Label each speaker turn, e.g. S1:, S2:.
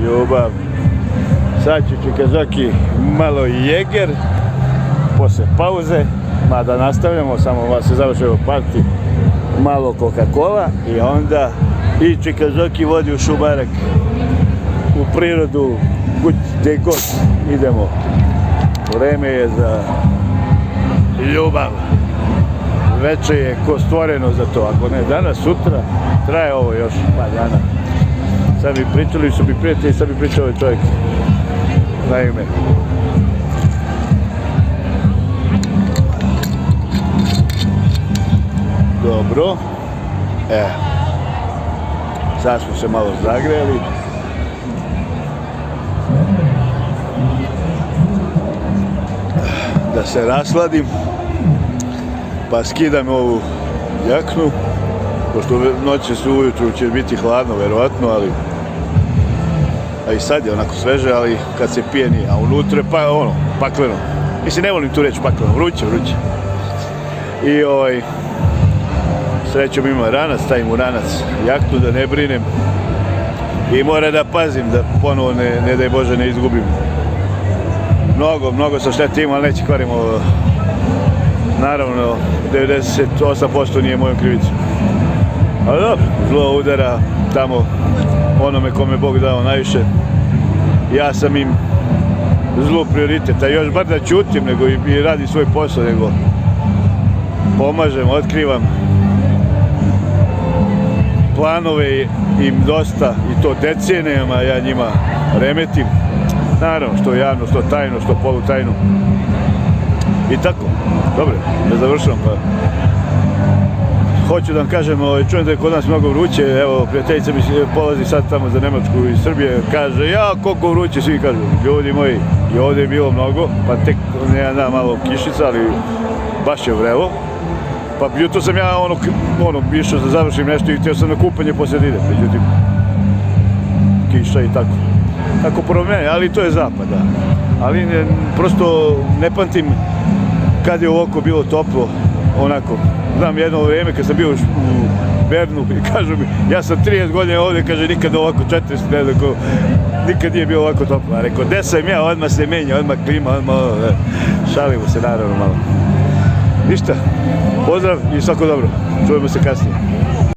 S1: ljubav. Sad ću Čikazoki malo jeger, posle pauze, mada nastavljamo, samo se završimo parti, malo Coca-Cola i onda i Čikazoki vodi u šumarak, u prirodu, gdje god idemo. Vreme je za ljubav. Veče je ko stvoreno za to, ako ne danas, sutra, traje ovo još par dana. Sad mi pričali su mi prijatelji, sad mi pričao ovaj čovjek. Naime. Dobro. Sad smo se malo zagreli. Da se rasladim. Pa skidam ovu jaknu. Pošto noće su ujutru će biti hladno, verovatno, ali... A i sad je onako sveže, ali kad se pije nije. A unutra je pa ono, pakleno. Mislim, ne volim tu reći pakleno, vruće. I srećom ima ranac, stavim u ranac jaknu da ne brinem. I mora da pazim da ponovo ne daj Bože ne izgubim. Mnogo sam šteti imao, ali neće kvarim ovo. Naravno, 98% nije mojom krivicom. Ali dobro, zlo udara tamo onome kome Bog dao najviše. Ja sam im zlu prioritet, a još bar da ćutim, nego i radim svoj posao, nego pomažem, otkrivam. Planove im dosta i to decenijama ja njima remetim. Naravno, što javno, što tajno, što polutajno. I tako, dobro, ne završavam pa. Hoću da vam kažem, čujem da je kod nas mnogo vruće, evo, prijateljica mi polazi sad tamo za Nemačku iz Srbije, kaže, ja, koliko vruće, svi kažu, ljudi moji, i ovdje je bilo mnogo, pa tek, ne malo kišica, ali baš je vrelo, pa jutro sam ja, išao da završim nešto i htio sam na kupanje poslije da idem, međutim, kiša i tako. Tako prvo mene, ali to je zapad, da. Ali prosto ne pamtim kad je ovako bilo toplo, onako. Znam jedno vrijeme kad sam bio u Bernu i kažu mi, ja sam 30 godina ovdje, kaže, nikad ovako 40, ne znam, nikad nije bilo ovako toplo. A rekao, gde sam ja, odmah se menja, odmah klima, odmah, šalimo se naravno malo. Ništa, pozdrav i svako dobro, čujemo se kasnije.